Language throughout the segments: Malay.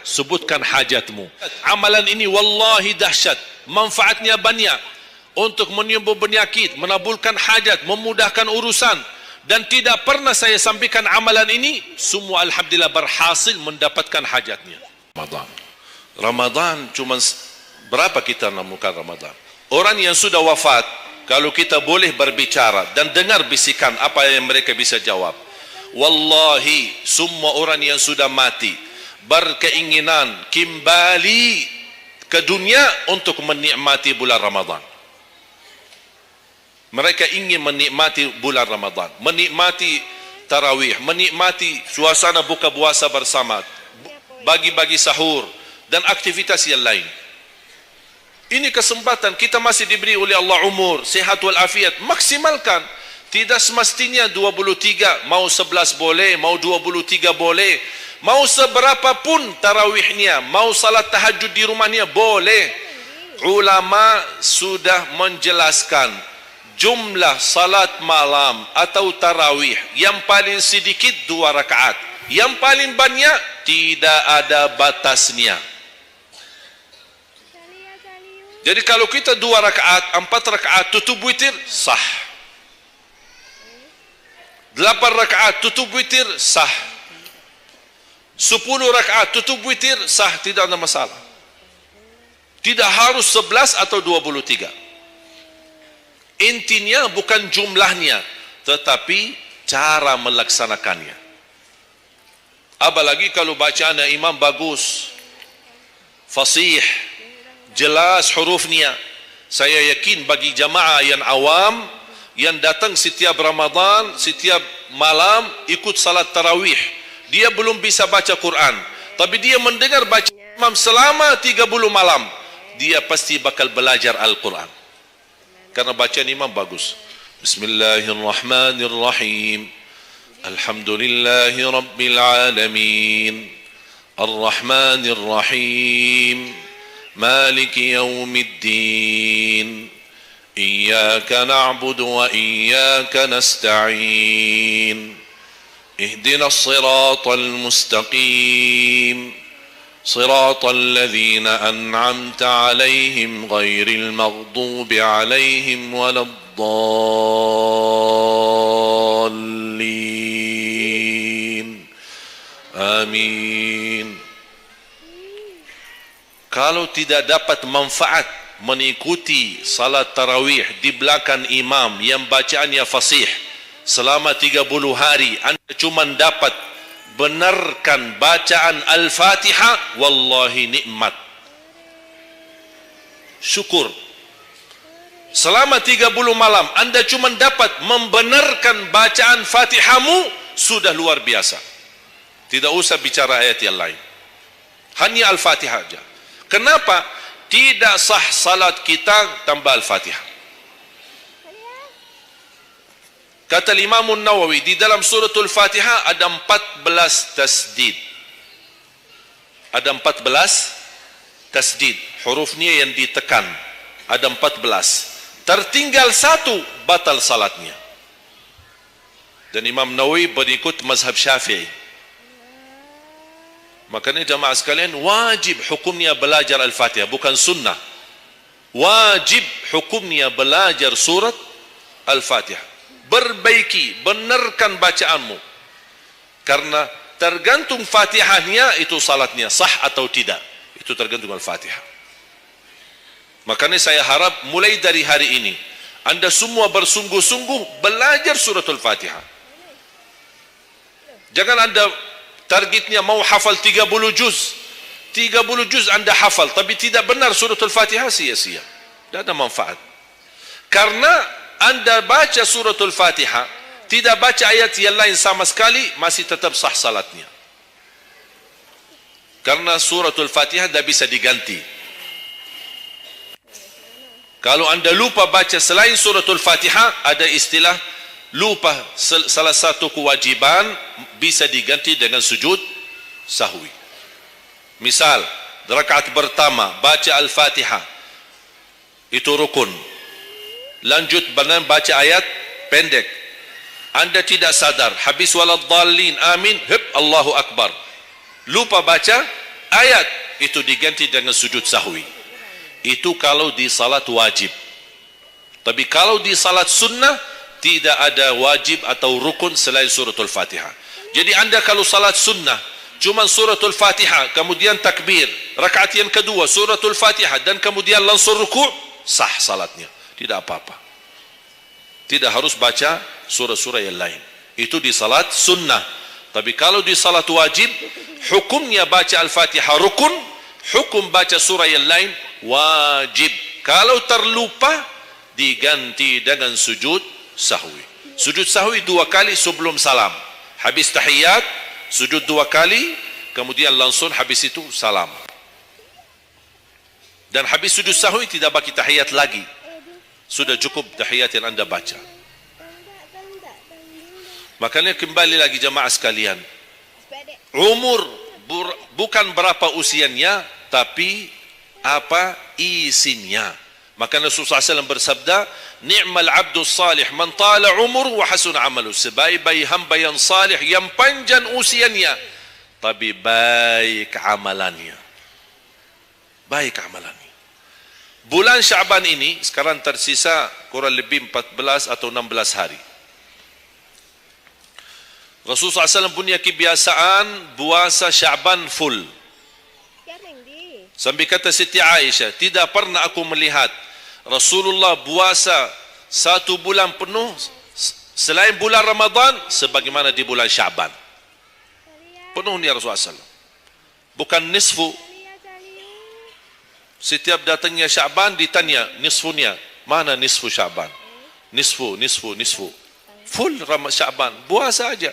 sebutkan hajatmu. Amalan ini wallahi dahsyat, manfaatnya banyak untuk menyembuh penyakit, menabulkan hajat, memudahkan urusan. Dan tidak pernah saya sampaikan amalan ini, semua alhamdulillah berhasil mendapatkan hajatnya. Ramadan cuma berapa kita menemukan Ramadan? Orang yang sudah wafat, kalau kita boleh berbicara dan dengar bisikan apa yang mereka bisa jawab, wallahi semua orang yang sudah mati berkeinginan kembali ke dunia untuk menikmati bulan Ramadan. Mereka ingin menikmati bulan Ramadan, menikmati tarawih, menikmati suasana buka puasa bersama, bagi-bagi sahur dan aktivitas yang lain. Ini kesempatan, kita masih diberi oleh Allah umur, sehat walafiat, maksimalkan. Tidak semestinya 23, mau 11 boleh, mau 23 boleh, mau seberapa pun tarawihnya, mau salat tahajud di rumahnya boleh. Ulama sudah menjelaskan jumlah salat malam atau tarawih yang paling sedikit 2 rakaat, yang paling banyak tidak ada batasnya. Jadi kalau kita 2 rakaat, 4 rakaat tutup witir, sah. 8 rakaat tutup witir, sah. 10 rakaat tutup witir, sah, tidak ada masalah. Tidak harus 11 atau 23. Intinya bukan jumlahnya, tetapi cara melaksanakannya. Apalagi kalau bacaan imam bagus, fasih, jelas hurufnya. Saya yakin bagi jamaah yang awam, yang datang setiap Ramadan, setiap malam ikut salat tarawih, dia belum bisa baca Quran, tapi dia mendengar baca imam selama 30 malam, dia pasti bakal belajar Al-Quran karena bacaan imam bagus. Bismillahirrahmanirrahim. Alhamdulillahi rabbil alamin. Ar-Rahmanir-Rahim. Maliki yaumiddin. Iyyaka na'budu wa iyyaka nasta'in. Ihdinas siratal mustaqim. صراط الذين أنعمت عليهم غير المغضوب عليهم ولا الضالين آمين. Kalau tidak dapat manfaat mengikuti salat tarawih di belakang imam yang bacaannya fasih selama 30 hari, anda cuma dapat benarkan bacaan Al-Fatihah, wallahi nikmat, syukur. Selama 30 malam anda cuma dapat membenarkan bacaan Fatihahmu, sudah luar biasa. Tidak usah bicara ayat yang lain, hanya Al-Fatihah saja. Kenapa? Tidak sah salat kita tanpa Al-Fatihah. Kata Imam Nawawi, di dalam suratul Fatihah ada 14 tasdid. Ada 14 tasdid, hurufnya yang ditekan. Ada 14. Tertinggal satu, batal salatnya. Dan Imam Nawawi berikut mazhab Syafi'i. Makanya jamaah sekalian, wajib hukumnya belajar Al-Fatihah, bukan sunnah. Wajib hukumnya belajar surat Al-Fatihah. Perbaiki, benarkan bacaanmu, karena tergantung Fatihahnya itu salatnya sah atau tidak, itu tergantung Al-Fatihah. Makanya saya harap mulai dari hari ini anda semua bersungguh-sungguh belajar suratul Fatihah. Jangan anda targetnya mau hafal 30 juz anda hafal, tapi tidak benar suratul Fatihah, sia-sia, tidak ada manfaat. Karena anda baca suratul Fatihah, tidak baca ayat yang lain sama sekali, masih tetap sah salatnya. Karena suratul Fatihah tidak bisa diganti. Kalau anda lupa baca selain suratul Fatihah, ada istilah lupa salah satu kewajiban, bisa diganti dengan sujud sahwi. Misal, rakaat pertama baca Al-Fatihah, itu rukun. Lanjut baca ayat pendek, anda tidak sadar, habis waladdallin amin, Allahu Akbar, lupa baca ayat itu diganti dengan sujud sahwi. Itu kalau di salat wajib. Tapi kalau di salat sunnah tidak ada wajib atau rukun selain suratul Fatihah. Jadi anda kalau salat sunnah cuma suratul Fatihah, kemudian takbir, rakaat yang kedua suratul Fatihah dan kemudian langsung ruku', sah salatnya, tidak apa-apa. Tidak harus baca surah-surah yang lain. Itu di salat sunnah. Tapi kalau di salat wajib, hukumnya baca Al-Fatihah rukun, hukum baca surah yang lain wajib. Kalau terlupa diganti dengan sujud sahwi. Sujud sahwi 2 kali sebelum salam. Habis tahiyat, sujud 2 kali, kemudian langsung habis itu salam. Dan habis sujud sahwi tidak bagi tahiyat lagi. Sudah cukup tahiyat yang anda baca. Makanya kembali lagi jamaah sekalian. Umur bukan berapa usianya, tapi apa isinya. Maka Rasulullah SAW bersabda, ni'mal abdus salih man tala umur wa hasun amalu. Sebaik-baik hamba yang salih, yang panjang usianya, tapi baik amalannya. Baik amalannya. Bulan Syaban ini sekarang tersisa kurang lebih 14 atau 16 hari. Rasulullah SAW punya kebiasaan puasa Syaban full. Sampai kata Siti Aisyah, tidak pernah aku melihat Rasulullah puasa 1 bulan penuh selain bulan Ramadan sebagaimana di bulan Syaban. Penuhnya Rasulullah SAW. Bukan nisfu. Setiap datangnya Syaban ditanya nisfunya. Mana nisfu Syaban? Nisfu. Full Syaban. Puasa saja.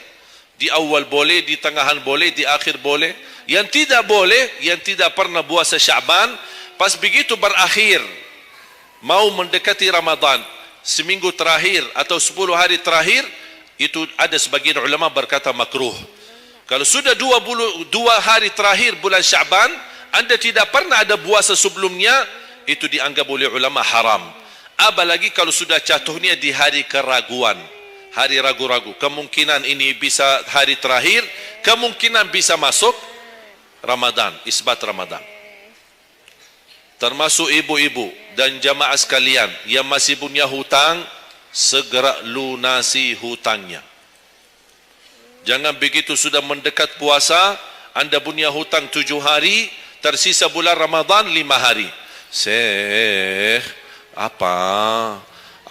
Di awal boleh, di tengahan boleh, di akhir boleh. Yang tidak boleh, yang tidak pernah puasa Syaban, pas begitu berakhir, mau mendekati Ramadan, seminggu terakhir atau 10 hari terakhir, itu ada sebagian ulama berkata makruh. Kalau sudah 2 hari terakhir bulan Syaban, anda tidak pernah ada puasa sebelumnya, itu dianggap oleh ulama haram. Apalagi kalau sudah jatuhnya di hari keraguan, hari ragu-ragu, kemungkinan ini bisa hari terakhir, kemungkinan bisa masuk Ramadan, isbat Ramadan. Termasuk ibu-ibu dan jamaah sekalian yang masih punya hutang, segera lunasi hutangnya. Jangan begitu sudah mendekat puasa, anda punya hutang 7 hari, tersisa bulan Ramadan 5 hari. Syekh, apa?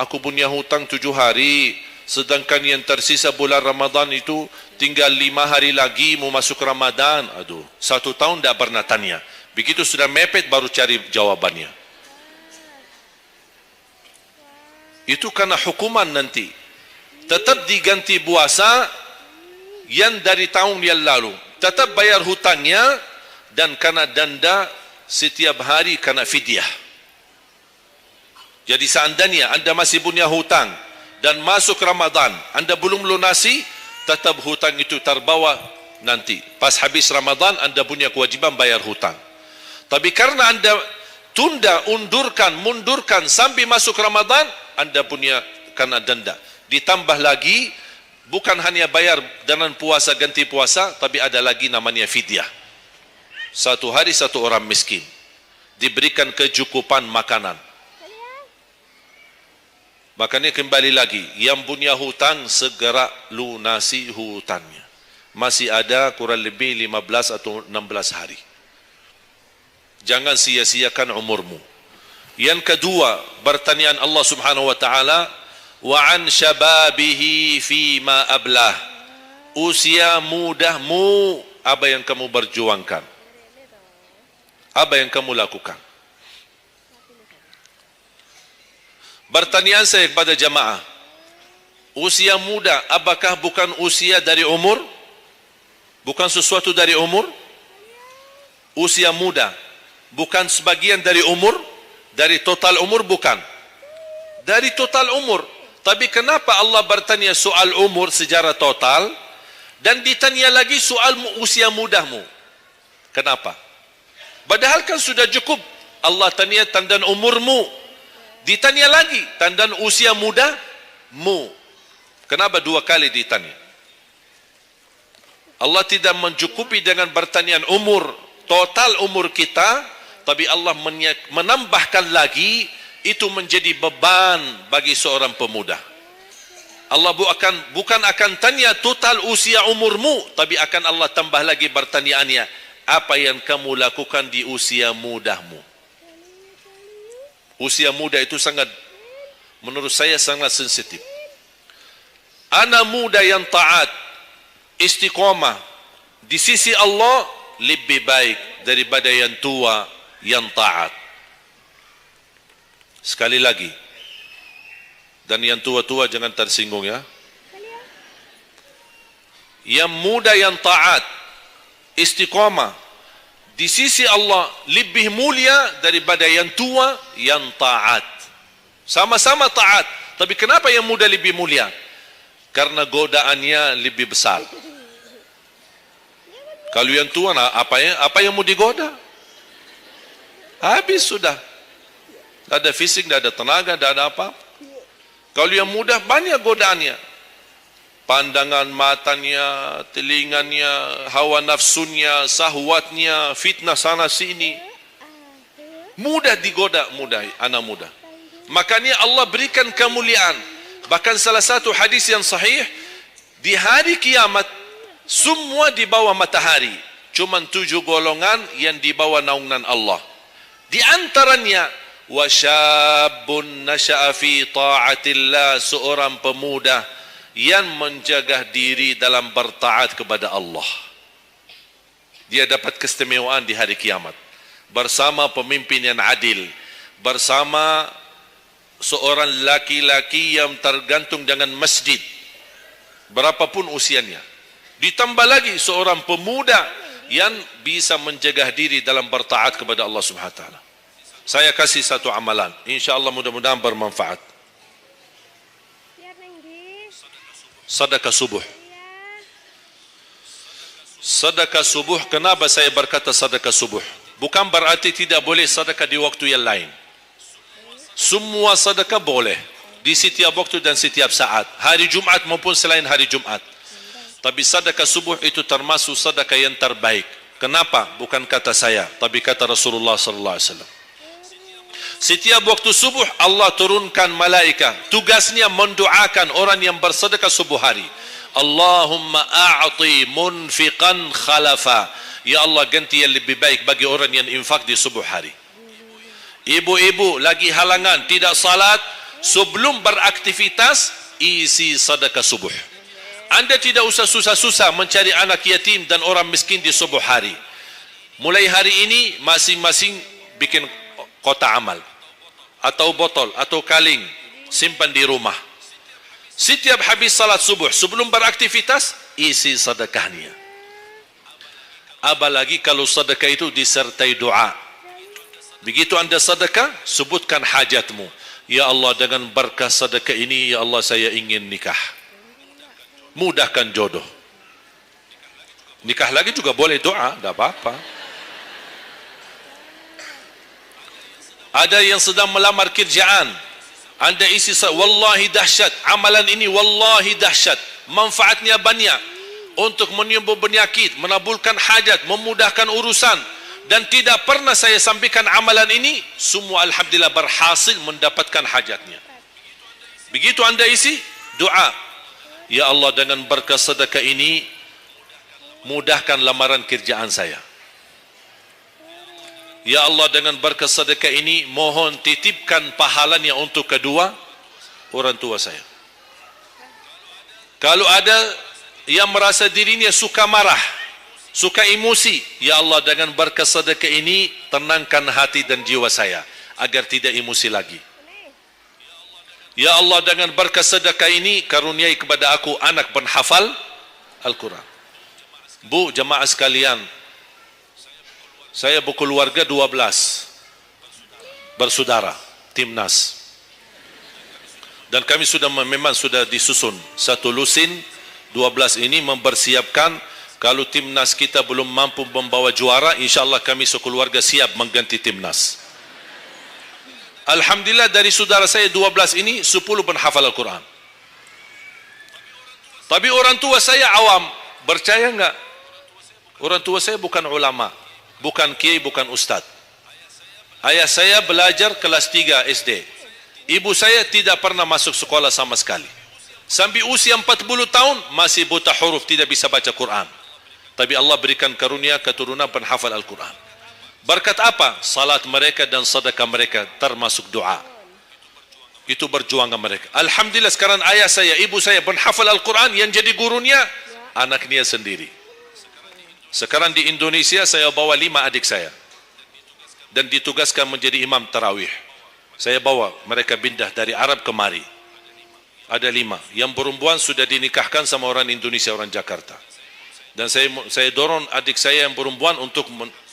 Aku punya hutang 7 hari, sedangkan yang tersisa bulan Ramadan itu tinggal 5 hari lagi mau masuk Ramadan. Aduh, 1 tahun tidak pernah tanya. Begitu sudah mepet baru cari jawabannya. Itu karena hukuman nanti. Tetap diganti puasa yang dari tahun yang lalu. Tetap bayar hutangnya dan kena denda setiap hari kena fidyah. Jadi seandainya anda masih punya hutang dan masuk Ramadan, anda belum lunasi, tetap hutang itu terbawa nanti. Pas habis Ramadan, anda punya kewajiban bayar hutang. Tapi karena anda tunda, mundurkan sampai masuk Ramadan, anda punya kena denda. Ditambah lagi, bukan hanya bayar dengan puasa, ganti puasa, tapi ada lagi namanya fidyah. 1 hari 1 orang miskin. Diberikan kecukupan makanan. Makanya kembali lagi, yang punya hutang segera lunasi hutangnya. Masih ada kurang lebih 15 atau 16 hari. Jangan sia-siakan umurmu. Yang kedua, pertanyaan Allah Subhanahu wa taala, wa an syababihi fima ablah. Usia mudahmu, apa yang kamu berjuangkan? Apa yang kamu lakukan? Pertanyaan saya kepada jamaah, usia muda apakah bukan usia dari umur? Bukan sesuatu dari umur? Usia muda bukan sebagian dari umur? Dari total umur bukan? Dari total umur. Tapi kenapa Allah bertanya soal umur secara total dan ditanya lagi soal usia mudahmu? Kenapa? Padahal kan sudah cukup Allah tanya tandaan umurmu, ditanya lagi tandaan usia mudamu. Kenapa 2 kali ditanya? Allah tidak mencukupi dengan pertanyaan umur total umur kita, tapi Allah menambahkan lagi, itu menjadi beban bagi seorang pemuda. Allah bukan akan tanya total usia umurmu, tapi akan Allah tambah lagi pertanyaannya, apa yang kamu lakukan di usia mudahmu. Usia muda itu sangat, menurut saya sangat sensitif. Anak muda yang taat, istiqamah di sisi Allah lebih baik daripada yang tua yang taat. Sekali lagi, dan yang tua-tua jangan tersinggung ya. Yang muda yang taat, istiqamah di sisi Allah lebih mulia daripada yang tua yang taat. Sama-sama taat, tapi kenapa yang muda lebih mulia? Karena godaannya lebih besar. Kalau yang tua, apa yang mau digoda? Habis sudah. Tidak ada fisik, tidak ada tenaga, tidak ada apa. Kalau yang muda banyak godaannya. Pandangan matanya, telinganya, hawa nafsunya, sahwatnya, fitnah sana sini. Mudah digoda, anak muda. Makanya Allah berikan kemuliaan. Bahkan salah satu hadis yang sahih, di hari kiamat semua di bawah matahari, cuma 7 golongan yang di bawah naungan Allah. Di antaranya wasyabun nasya'a fi ta'atillah, seorang pemuda yang menjaga diri dalam bertaat kepada Allah. Dia dapat keistimewaan di hari kiamat bersama pemimpin yang adil, bersama seorang laki-laki yang tergantung dengan masjid berapapun usianya. Ditambah lagi seorang pemuda yang bisa menjaga diri dalam bertaat kepada Allah Subhanahu wa taala. Saya kasih satu amalan, insyaallah mudah-mudahan bermanfaat. Sedekah subuh. Sedekah subuh, kenapa saya berkata sedekah subuh? Bukan berarti tidak boleh sedekah di waktu yang lain. Semua sedekah boleh di setiap waktu dan setiap saat, hari Jumat maupun selain hari Jumat. Tapi sedekah subuh itu termasuk sedekah yang terbaik. Kenapa? Bukan kata saya, tapi kata Rasulullah sallallahu alaihi wasallam. Setiap waktu subuh Allah turunkan malaikat, tugasnya mendoakan orang yang bersedekah subuh hari. Allahumma a'ti munfiqan khalafa, ya Allah ganti yang lebih baik bagi orang yang infak di subuh hari. Ibu-ibu lagi halangan tidak salat, sebelum beraktivitas isi sedekah subuh. Anda tidak usah susah-susah mencari anak yatim dan orang miskin di subuh hari. Mulai hari ini masing-masing bikin kotak amal atau botol atau kaling, simpan di rumah. Setiap habis salat subuh sebelum beraktivitas isi sedekahnya. Apalagi kalau sedekah itu disertai doa. Begitu Anda sedekah, sebutkan hajatmu. Ya Allah, dengan berkah sedekah ini, ya Allah saya ingin nikah, mudahkan jodoh. Nikah lagi juga boleh doa, tidak apa-apa. Ada yang sedang melamar kerjaan, Anda isi, wallahi dahsyat amalan ini, wallahi dahsyat, manfaatnya banyak untuk menyembuh penyakit, menabulkan hajat, memudahkan urusan, dan tidak pernah saya sampaikan amalan ini, semua alhamdulillah berhasil mendapatkan hajatnya. Begitu Anda isi, doa, ya Allah dengan berkah sedekah ini mudahkan lamaran kerjaan saya. Ya Allah dengan berkah sedekah ini mohon titipkan pahalanya untuk kedua orang tua saya. Kalau ada yang merasa dirinya suka marah, suka emosi, ya Allah dengan berkah sedekah ini tenangkan hati dan jiwa saya agar tidak emosi lagi. Ya Allah dengan berkah sedekah ini karuniai kepada aku anak penghafal Al-Quran. Bu, jemaah sekalian, saya berkeluarga 12 bersaudara, timnas. Dan kami memang sudah disusun satu lusin 12 ini mempersiapkan kalau timnas kita belum mampu membawa juara, insyaallah kami sekeluarga siap mengganti timnas. Alhamdulillah dari saudara saya 12 ini 10 penghafal Al-Quran. Tapi orang tua saya awam, percaya enggak? Orang tua saya bukan ulama. bukan kiai, bukan ustaz. Ayah saya belajar kelas 3 SD. Ibu saya tidak pernah masuk sekolah sama sekali. Sampai usia 40 tahun masih buta huruf, tidak bisa baca Quran. Tapi Allah berikan karunia keturunan penghafal Al-Quran. Berkat apa? Salat mereka dan sedekah mereka, termasuk doa. Itu perjuangan mereka. Alhamdulillah sekarang ayah saya, ibu saya penghafal Al-Quran, yang jadi gurunya anaknya sendiri. Sekarang di Indonesia saya bawa 5 adik saya dan ditugaskan menjadi imam tarawih. Saya bawa mereka pindah dari Arab kemari. Ada 5. Yang perempuan sudah dinikahkan sama orang Indonesia, orang Jakarta. Dan saya dorong adik saya yang perempuan untuk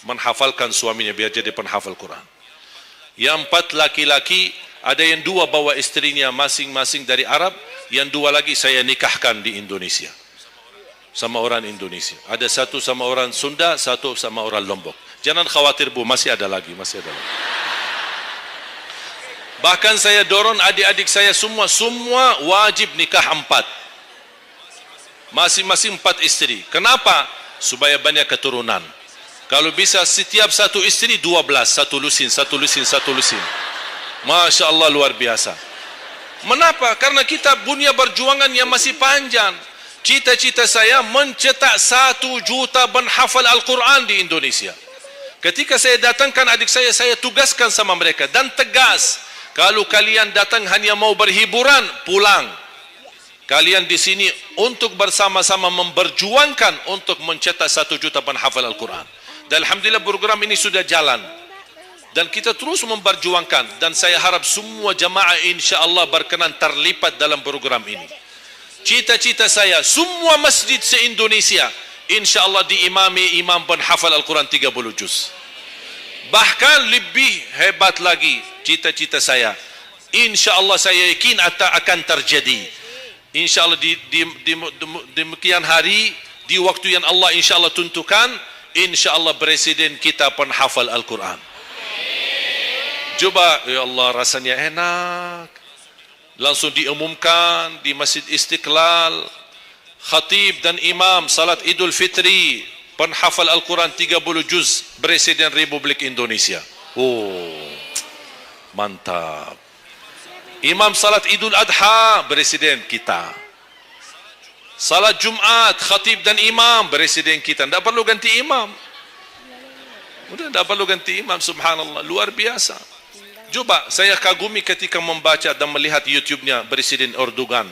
menghafalkan suaminya biar jadi penghafal Quran. Yang 4 laki-laki, ada yang 2 bawa istrinya masing-masing dari Arab, yang 2 lagi saya nikahkan di Indonesia sama orang Indonesia. Ada 1 sama orang Sunda, 1 sama orang Lombok. Jangan khawatir Bu, masih ada lagi. Bahkan saya dorong adik-adik saya semua wajib nikah 4. Masing-masing 4 istri. Kenapa? Supaya banyak keturunan. Kalau bisa setiap 1 istri 12, 1 lusin. Masya Allah, luar biasa. Mengapa? Karena kita punya perjuangan yang masih panjang. Cita-cita saya mencetak 1 juta penghafal Al-Quran di Indonesia. Ketika saya datangkan adik saya tugaskan sama mereka dan tegas. Kalau kalian datang hanya mau berhiburan, pulang. Kalian di sini untuk bersama-sama memperjuangkan untuk mencetak 1 juta penghafal Al-Quran. Dan alhamdulillah program ini sudah jalan. Dan kita terus memperjuangkan. Dan saya harap semua jamaah insya-Allah berkenan terlibat dalam program ini. Cita-cita saya, semua masjid se-Indonesia insya-Allah diimami imam penghafal Al-Quran 30 juz. Bahkan lebih hebat lagi cita-cita saya. Insya-Allah saya yakin akan terjadi. InsyaAllah di demikian hari, di waktu yang Allah insyaAllah tentukan, insyaAllah presiden kita penghafal Al-Quran. Coba, ya Allah, rasanya enak. Langsung diumumkan di Masjid Istiqlal, khatib dan imam salat Idul Fitri, penghafal Al-Quran 30 juz, Presiden Republik Indonesia. Oh, mantap. Imam salat Idul Adha, presiden kita. Salat Jumat, khatib dan imam, presiden kita. Tidak perlu ganti imam. Sudah tidak perlu ganti imam, subhanallah, luar biasa. Coba, saya kagumi ketika membaca dan melihat YouTube-nya Presiden Erdogan,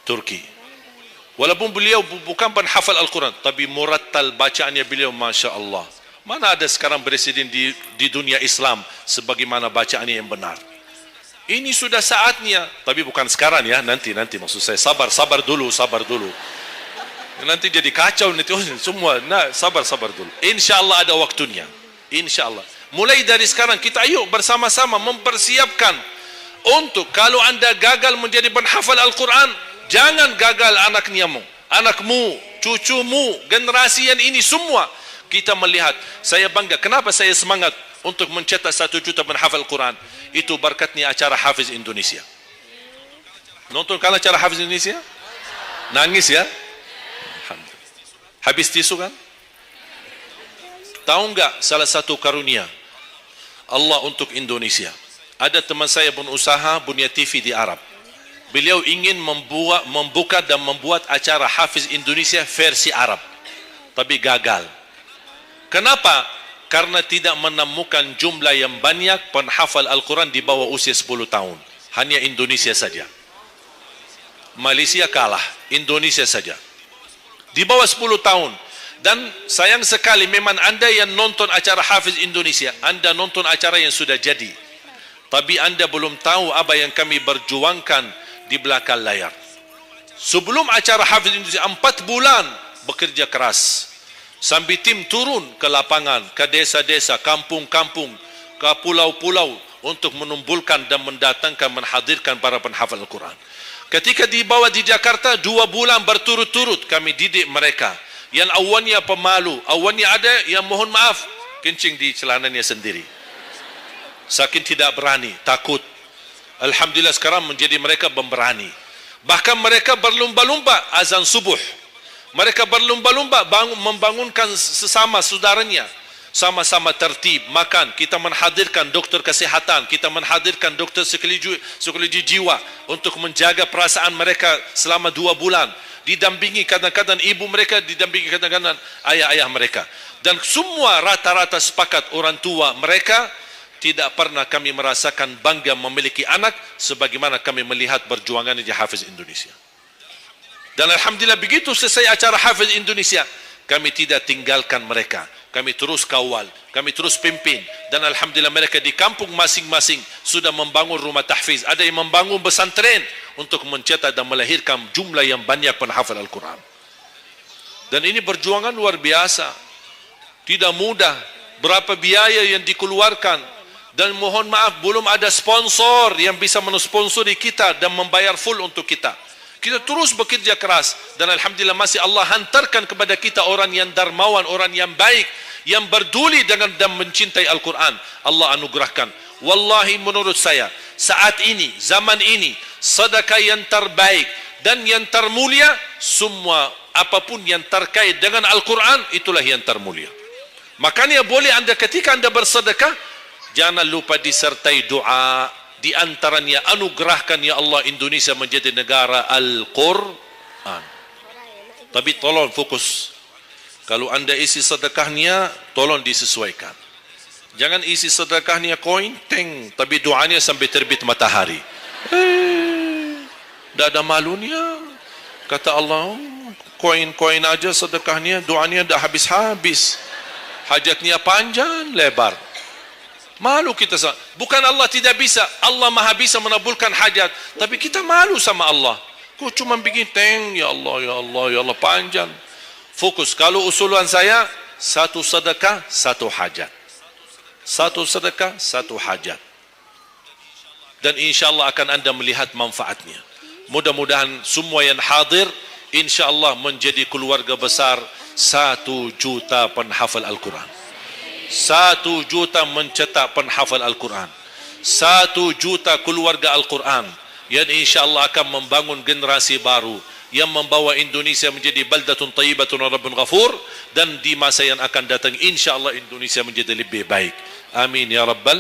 Turki. Walaupun beliau bukan penghafal Al-Quran, tapi murattal bacaannya beliau, Masya Allah. Mana ada sekarang presiden di dunia Islam sebagaimana bacaannya yang benar. Ini sudah saatnya, tapi bukan sekarang ya, nanti maksud saya sabar dulu. Nanti jadi kacau nanti semua. Nah, sabar dulu. Insyaallah ada waktunya. Insyaallah. Mulai dari sekarang kita ayo bersama-sama mempersiapkan untuk kalau Anda gagal menjadi penghafal Al-Quran, jangan gagal anakmu, cucumu, generasi yang ini semua. Kita melihat, saya bangga. Kenapa saya semangat untuk mencetak 1 juta penghafal Al-Quran? Itu berkatnya acara Hafiz Indonesia. Nonton kan acara Hafiz Indonesia? Nangis ya? Habis tisu kan? Tahu enggak salah satu karunia Allah untuk Indonesia? Ada teman saya pun usaha punya TV di Arab. Beliau ingin membuka dan membuat acara Hafiz Indonesia versi Arab. Tapi gagal. Kenapa? Karena tidak menemukan jumlah yang banyak penghafal Al-Quran di bawah usia 10 tahun. Hanya Indonesia saja. Malaysia kalah, Indonesia saja. Di bawah 10 tahun. Dan sayang sekali memang Anda yang nonton acara Hafiz Indonesia, Anda nonton acara yang sudah jadi. Tapi Anda belum tahu apa yang kami berjuangkan di belakang layar. Sebelum acara Hafiz Indonesia, 4 bulan bekerja keras. Sampai tim turun ke lapangan, ke desa-desa, kampung-kampung, ke pulau-pulau untuk menumpulkan dan mendatangkan, menhadirkan para penghafal Al-Quran. Ketika dibawa di Jakarta 2 bulan berturut-turut kami didik mereka. Yang awalnya pemalu, awalnya ada yang mohon maaf kencing di celananya sendiri. Saking tidak berani, takut. Alhamdulillah sekarang menjadi mereka pemberani. Bahkan mereka berlumba-lumba azan subuh. Mereka berlumba-lumba membangunkan sesama saudaranya sama-sama tertib, makan, kita menghadirkan doktor kesihatan, kita menghadirkan doktor psikologi jiwa untuk menjaga perasaan mereka selama 2 bulan, didampingi kadang-kadang ibu mereka, didampingi kadang-kadang ayah-ayah mereka, dan semua rata-rata sepakat orang tua mereka tidak pernah kami merasakan bangga memiliki anak sebagaimana kami melihat perjuangan di Hafiz Indonesia. Dan alhamdulillah begitu selesai acara Hafiz Indonesia, kami tidak tinggalkan mereka, kami terus kawal, kami terus pimpin, dan alhamdulillah mereka di kampung masing-masing sudah membangun rumah tahfiz, ada yang membangun pesantren untuk mencetak dan melahirkan jumlah yang banyak penghafal Al-Quran. Dan ini perjuangan luar biasa, tidak mudah, berapa biaya yang dikeluarkan, dan mohon maaf belum ada sponsor yang bisa mensponsori kita dan membayar full untuk kita. Kita terus bekerja keras, dan alhamdulillah masih Allah hantarkan kepada kita orang yang dermawan, orang yang baik, yang berduli dengan dan mencintai Al-Quran. Allah anugerahkan. Wallahi menurut saya, saat ini, zaman ini, sedekah yang terbaik dan yang termulia, semua apapun yang terkait dengan Al-Quran, itulah yang termulia. Makanya boleh anda ketika anda bersedekah, jangan lupa disertai doa. Di antaranya anugerahkan ya Allah Indonesia menjadi negara Al-Quran. Tapi tolong fokus. Kalau anda isi sedekahnya, tolong disesuaikan. Jangan isi sedekahnya koin, teng, tapi doanya sampai terbit matahari. Tidak ada malunya. Kata Allah, koin-koin aja sedekahnya, doanya dah habis-habis. Hajatnya panjang, lebar. Malu kita sama. Bukan Allah tidak bisa, Allah maha bisa menabulkan hajat, tapi kita malu sama Allah. Kok cuma bikin teng, ya Allah, ya Allah, ya Allah, panjang. Fokus. Kalau usulan saya, 1 sedekah, 1 hajat. 1 sedekah, 1 hajat. Dan insyaAllah akan anda melihat manfaatnya. Mudah-mudahan semua yang hadir, insyaAllah menjadi keluarga besar 1 juta penghafal Al-Quran. 1 juta mencetak penghafal Al-Quran, 1 juta keluarga Al-Quran yang insyaAllah akan membangun generasi baru yang membawa Indonesia menjadi baldatun tayyibatun wa rabbun ghafur, dan di masa yang akan datang insyaAllah Indonesia menjadi lebih baik. Amin ya Rabbal